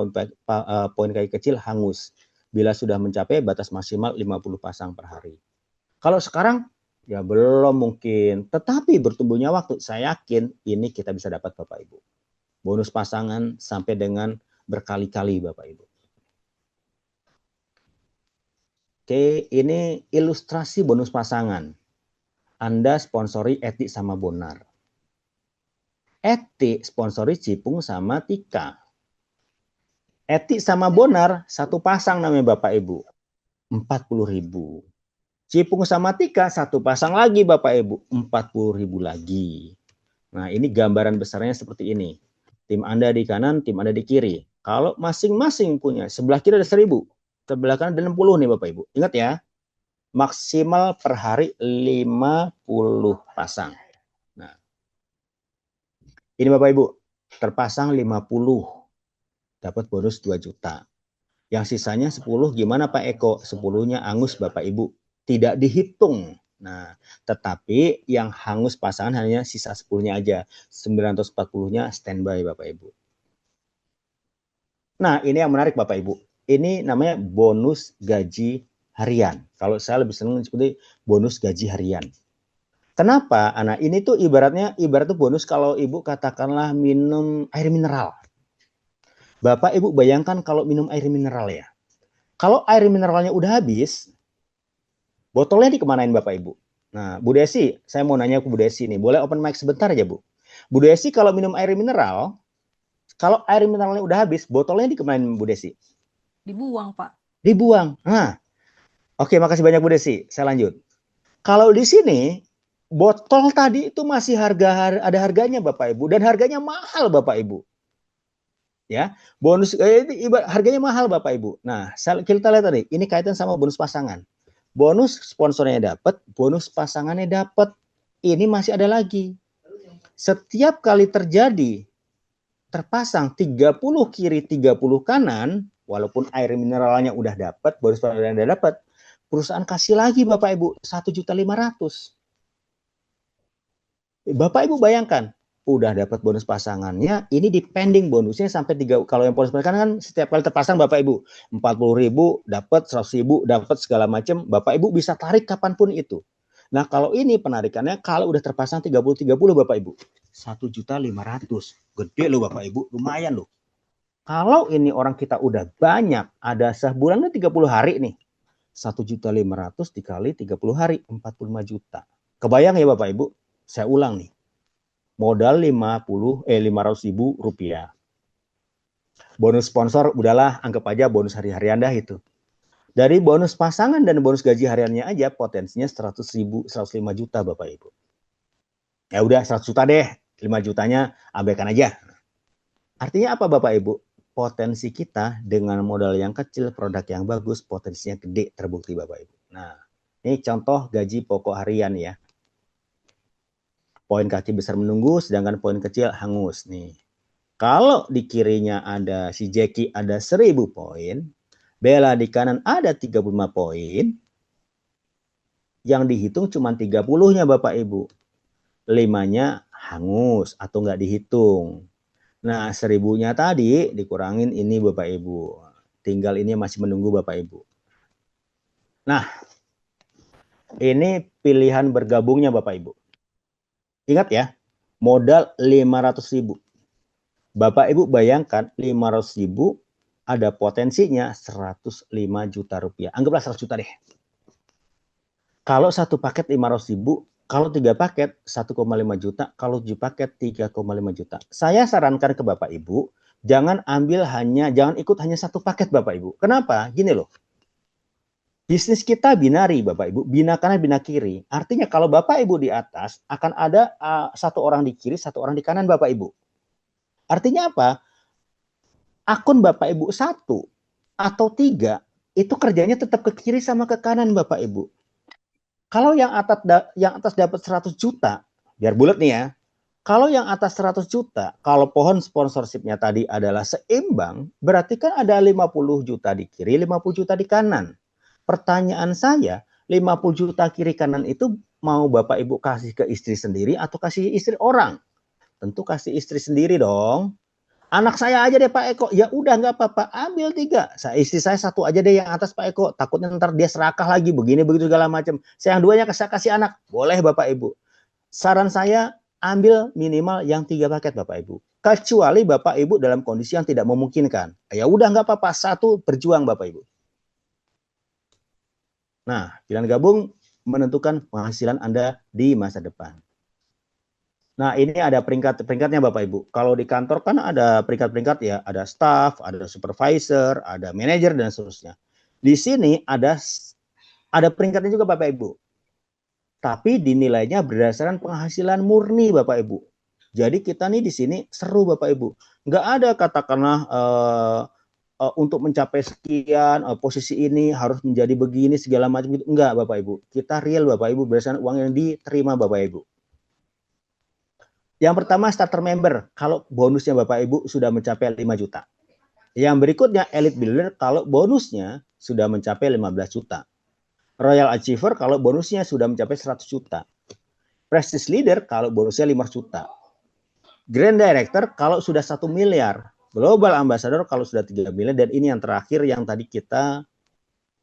poin kaki kecil hangus. Bila sudah mencapai batas maksimal 50 pasang per hari. Kalau sekarang ya belum mungkin. Tetapi bertumbuhnya waktu, saya yakin ini kita bisa dapat Bapak Ibu. Bonus pasangan sampai dengan berkali-kali Bapak Ibu. Oke, ini ilustrasi bonus pasangan. Anda sponsori Eti sama Bonar. Eti sponsori Cipung sama Tika. Eti sama Bonar 1 pasang namanya Bapak Ibu. 40.000. Cipung sama Tika 1 pasang lagi Bapak Ibu. 40.000 lagi. Nah ini gambaran besarnya seperti ini. Tim Anda di kanan, tim Anda di kiri. Kalau masing-masing punya, sebelah kiri ada 1.000, sebelah kanan ada 60 nih Bapak Ibu. Ingat ya, maksimal per hari 50 pasang. Nah, ini Bapak Ibu, terpasang 50, dapat bonus 2 juta. Yang sisanya 10 gimana Pak Eko? 10-nya angus Bapak Ibu, tidak dihitung. Nah, tetapi yang hangus pasangan hanya sisa 10-nya aja. 940-nya standby Bapak Ibu. Nah, ini yang menarik Bapak Ibu. Ini namanya bonus gaji harian. Kalau saya lebih senang seperti bonus gaji harian. Kenapa? Anak ini tuh ibarat tuh bonus kalau Ibu katakanlah minum air mineral. Bapak Ibu bayangkan kalau minum air mineral ya. Kalau air mineralnya udah habis, botolnya dikemanain Bapak Ibu? Nah, Bu Desi, saya mau nanya ke Bu Desi nih. Boleh open mic sebentar aja Bu? Bu Desi kalau minum air mineral, kalau air mineralnya udah habis, botolnya dikemanain Bu Desi? Dibuang, Pak. Dibuang. Nah, oke, makasih banyak Bu Desi. Saya lanjut. Kalau di sini, botol tadi itu masih ada harganya Bapak Ibu. Dan harganya mahal Bapak Ibu. Ya, bonus harganya mahal Bapak Ibu. Nah, kita lihat tadi, ini kaitan sama bonus pasangan. Bonus sponsornya dapat, bonus pasangannya dapat. Ini masih ada lagi. Setiap kali terjadi terpasang 30 kiri 30 kanan, walaupun air mineralnya udah dapat, bonus pasangannya udah dapat, perusahaan kasih lagi Bapak Ibu 1.500.000. Bapak Ibu bayangkan, udah dapat bonus pasangannya, ini dipending bonusnya sampai 3, kalau yang bonus pasangan kan setiap kali terpasang Bapak Ibu 40.000 dapat, 100.000 dapat, segala macam, Bapak Ibu bisa tarik kapanpun itu. Nah kalau ini penarikannya kalau udah terpasang 30-30 Bapak Ibu 1.500.000, gede loh Bapak Ibu, lumayan loh. Kalau ini orang kita udah banyak, ada sebulan 30 hari nih, 1.500.000 dikali 30 hari 45 juta. Kebayang ya Bapak Ibu? Saya ulang nih, modal 500.000 rupiah. Bonus sponsor udahlah, anggap aja bonus hari-harian dah itu. Dari bonus pasangan dan bonus gaji hariannya aja potensinya 100.000, 105 juta Bapak Ibu. Ya udah 100 juta deh, 5 jutanya abaikan aja. Artinya apa Bapak Ibu? Potensi kita dengan modal yang kecil, produk yang bagus, potensinya gede, terbukti Bapak Ibu. Nah, ini contoh gaji pokok harian ya. Poin kaki besar menunggu, sedangkan poin kecil hangus nih. Kalau di kirinya ada si Jackie ada 1.000 poin, Bella di kanan ada 35 poin, yang dihitung cuma 30-nya Bapak Ibu. 5-nya hangus atau nggak dihitung. Nah, 1.000-nya tadi dikurangin ini Bapak Ibu. Tinggal ini masih menunggu Bapak Ibu. Nah, ini pilihan bergabungnya Bapak Ibu. Ingat ya, modal 500.000. Bapak Ibu bayangkan 500.000 ada potensinya 105 juta rupiah. Anggaplah 100 juta deh. Kalau satu paket 500.000, kalau 3 paket 1,5 juta, kalau 7 paket 3,5 juta. Saya sarankan ke Bapak Ibu, jangan ikut hanya satu paket Bapak Ibu. Kenapa? Gini loh. Bisnis kita binari Bapak Ibu, bina kanan bina kiri. Artinya kalau Bapak Ibu di atas akan ada satu orang di kiri, satu orang di kanan Bapak Ibu. Artinya apa? Akun Bapak Ibu 1 atau 3 itu kerjanya tetap ke kiri sama ke kanan Bapak Ibu. Kalau yang atas dapat 100 juta, biar bulat nih ya. Kalau yang atas 100 juta, kalau pohon sponsorshipnya tadi adalah seimbang, berarti kan ada 50 juta di kiri, 50 juta di kanan. Pertanyaan saya, 50 juta kiri kanan itu mau Bapak Ibu kasih ke istri sendiri atau kasih istri orang? Tentu kasih istri sendiri dong. Anak saya aja deh Pak Eko, ya udah nggak apa-apa, ambil 3. Istri saya 1 aja deh yang atas Pak Eko, takutnya ntar dia serakah lagi, begini begitu segala macam. Saya yang 2-nya kasih anak, boleh Bapak Ibu. Saran saya ambil minimal yang 3 paket Bapak Ibu. Kecuali Bapak Ibu dalam kondisi yang tidak memungkinkan, ya udah nggak apa-apa, 1 berjuang Bapak Ibu. Nah, pilihan gabung menentukan penghasilan Anda di masa depan. Nah, ini ada peringkat-peringkatnya Bapak Ibu. Kalau di kantor kan ada peringkat-peringkat ya, ada staff, ada supervisor, ada manajer dan seterusnya. Di sini ada peringkatnya juga Bapak Ibu. Tapi dinilainya berdasarkan penghasilan murni Bapak Ibu. Jadi kita nih di sini seru Bapak Ibu. Nggak ada katakanlah untuk mencapai sekian posisi ini harus menjadi begini segala macam gitu. Enggak Bapak Ibu. Kita real Bapak Ibu berdasarkan uang yang diterima Bapak Ibu. Yang pertama starter member, kalau bonusnya Bapak Ibu sudah mencapai 5 juta. Yang berikutnya elite builder kalau bonusnya sudah mencapai 15 juta. Royal achiever kalau bonusnya sudah mencapai 100 juta. Prestige leader kalau bonusnya 5 juta. Grand director kalau sudah 1 miliar. Global ambassador kalau sudah 3 miliar. Dan ini yang terakhir yang tadi kita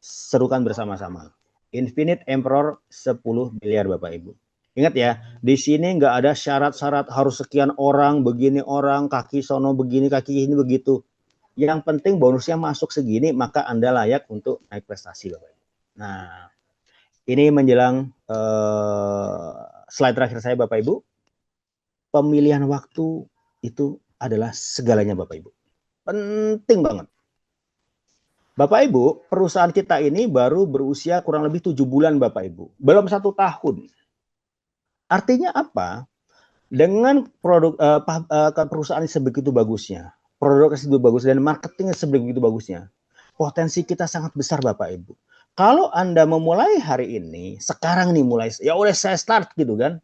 serukan bersama-sama. Infinite Emperor 10 miliar Bapak Ibu. Ingat ya, di sini nggak ada syarat-syarat harus sekian orang, begini orang, kaki sono begini, kaki ini begitu. Yang penting bonusnya masuk segini, maka Anda layak untuk naik prestasi Bapak Ibu. Nah, ini menjelang slide terakhir saya Bapak Ibu. Pemilihan waktu itu adalah segalanya Bapak Ibu. Penting banget. Bapak Ibu, perusahaan kita ini baru berusia kurang lebih 7 bulan Bapak Ibu. Belum 1 tahun. Artinya apa? Dengan produk perusahaan sebegitu bagusnya, produk sebegitu bagus dan marketingnya sebegitu bagusnya, potensi kita sangat besar Bapak Ibu. Kalau Anda memulai hari ini, sekarang nih mulai, ya udah saya start gitu kan,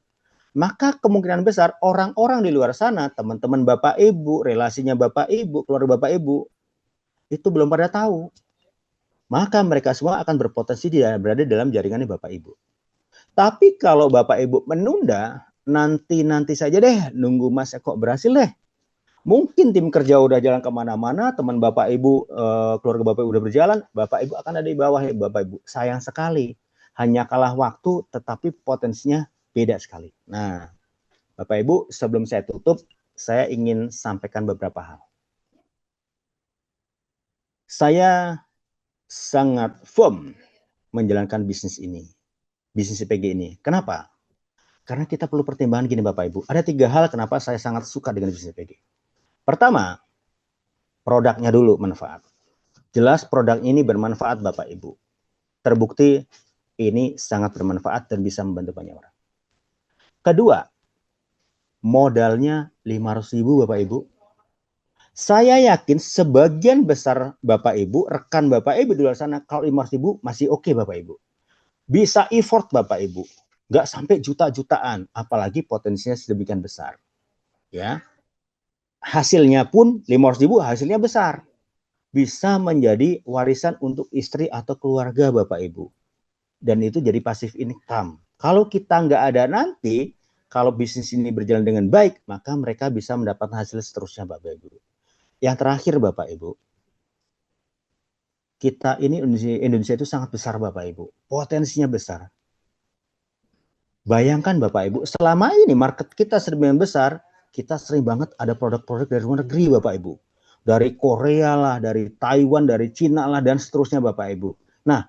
maka kemungkinan besar orang-orang di luar sana, teman-teman Bapak Ibu, relasinya Bapak Ibu, keluarga Bapak Ibu, itu belum pada tahu. Maka mereka semua akan berpotensi berada dalam jaringannya Bapak Ibu. Tapi kalau Bapak Ibu menunda, nanti saja deh, nunggu Mas Eko berhasil deh. Mungkin tim kerja udah jalan kemana-mana, teman Bapak Ibu, keluarga Bapak Ibu udah berjalan, Bapak Ibu akan ada di bawah ya Bapak Ibu. Sayang sekali, hanya kalah waktu, tetapi potensinya beda sekali. Nah, Bapak Ibu, sebelum saya tutup, saya ingin sampaikan beberapa hal. Saya sangat firm menjalankan bisnis ini, bisnis IPG ini. Kenapa? Karena kita perlu pertimbangan gini Bapak Ibu. Ada 3 hal kenapa saya sangat suka dengan bisnis IPG. Pertama, produknya dulu manfaat. Jelas produk ini bermanfaat Bapak Ibu. Terbukti ini sangat bermanfaat dan bisa membantu banyak orang. Kedua, modalnya 500.000 Bapak Ibu. Saya yakin sebagian besar Bapak Ibu, rekan Bapak Ibu di luar sana, kalau 500.000 masih oke Bapak Ibu. Bisa effort Bapak Ibu. Nggak sampai juta-jutaan, apalagi potensinya sedemikian besar. Ya, hasilnya pun 500.000 hasilnya besar. Bisa menjadi warisan untuk istri atau keluarga Bapak Ibu. Dan itu jadi passive income. Kalau kita nggak ada nanti, kalau bisnis ini berjalan dengan baik, maka mereka bisa mendapatkan hasil seterusnya Bapak Ibu. Yang terakhir Bapak Ibu, kita ini Indonesia itu sangat besar Bapak Ibu. Potensinya besar. Bayangkan Bapak Ibu, selama ini market kita sedemikian besar, kita sering banget ada produk-produk dari luar negeri Bapak Ibu. Dari Korea lah, dari Taiwan, dari Cina lah, dan seterusnya Bapak Ibu. Nah,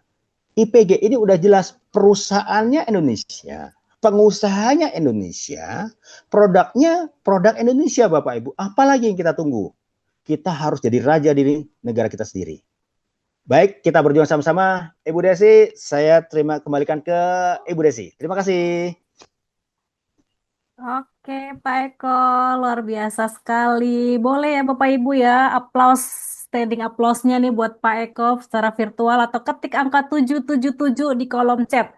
IPG ini udah jelas perusahaannya Indonesia, pengusahanya Indonesia, produknya produk Indonesia Bapak Ibu. Apalagi yang kita tunggu? Kita harus jadi raja di negara kita sendiri. Baik, kita berjuang sama-sama. Ibu Desi, saya kembalikan ke Ibu Desi. Terima kasih. Oke, Pak Eko, luar biasa sekali. Boleh ya Bapak Ibu ya, aplaus, standing applause-nya nih buat Pak Eko secara virtual atau ketik angka 777 di kolom chat.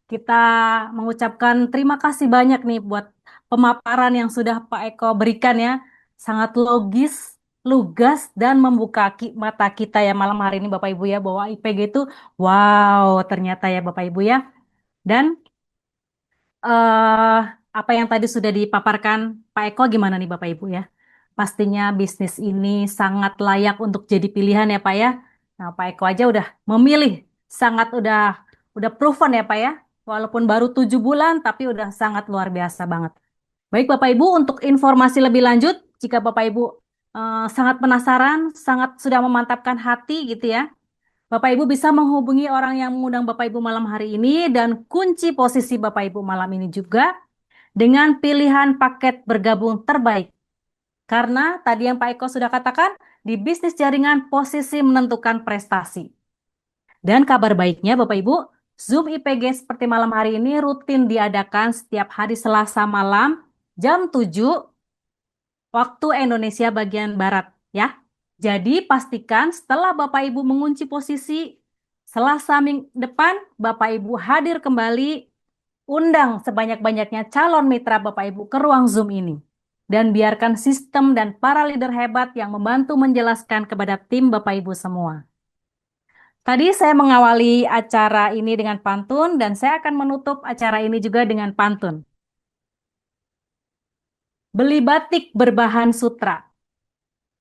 Kita mengucapkan terima kasih banyak nih buat pemaparan yang sudah Pak Eko berikan ya. Sangat logis, lugas, dan membuka mata kita ya malam hari ini Bapak Ibu ya, bahwa IPG itu wow ternyata ya Bapak Ibu ya. Dan eh apa yang tadi sudah dipaparkan Pak Eko gimana nih Bapak Ibu ya? Pastinya bisnis ini sangat layak untuk jadi pilihan ya Pak ya. Nah, Pak Eko aja udah memilih, sangat udah proven ya Pak ya. Walaupun baru 7 bulan tapi udah sangat luar biasa banget. Baik Bapak Ibu, untuk informasi lebih lanjut, jika Bapak Ibu sangat penasaran, sangat sudah memantapkan hati gitu ya, Bapak Ibu bisa menghubungi orang yang mengundang Bapak Ibu malam hari ini dan kunci posisi Bapak Ibu malam ini juga dengan pilihan paket bergabung terbaik. Karena tadi yang Pak Eko sudah katakan, di bisnis jaringan posisi menentukan prestasi. Dan kabar baiknya Bapak Ibu, Zoom IPG seperti malam hari ini rutin diadakan setiap hari Selasa malam jam 7 waktu Indonesia bagian Barat ya. Jadi pastikan setelah Bapak Ibu mengunci posisi Selasa minggu depan, Bapak Ibu hadir kembali, undang sebanyak-banyaknya calon mitra Bapak Ibu ke ruang Zoom ini. Dan biarkan sistem dan para leader hebat yang membantu menjelaskan kepada tim Bapak Ibu semua. Tadi saya mengawali acara ini dengan pantun dan saya akan menutup acara ini juga dengan pantun. Beli batik berbahan sutra,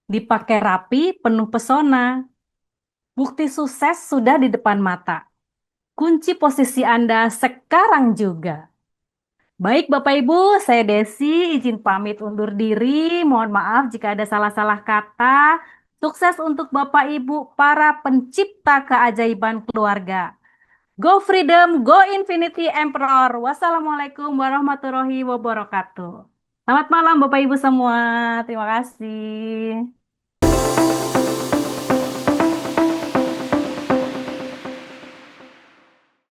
dipakai rapi, penuh pesona. Bukti sukses sudah di depan mata. Kunci posisi Anda sekarang juga. Baik Bapak Ibu, saya Desi izin pamit undur diri. Mohon maaf jika ada salah-salah kata. Sukses untuk Bapak Ibu para pencipta keajaiban keluarga. Go Freedom, Go Infinity Emperor. Wassalamualaikum warahmatullahi wabarakatuh. Selamat malam Bapak Ibu semua. Terima kasih.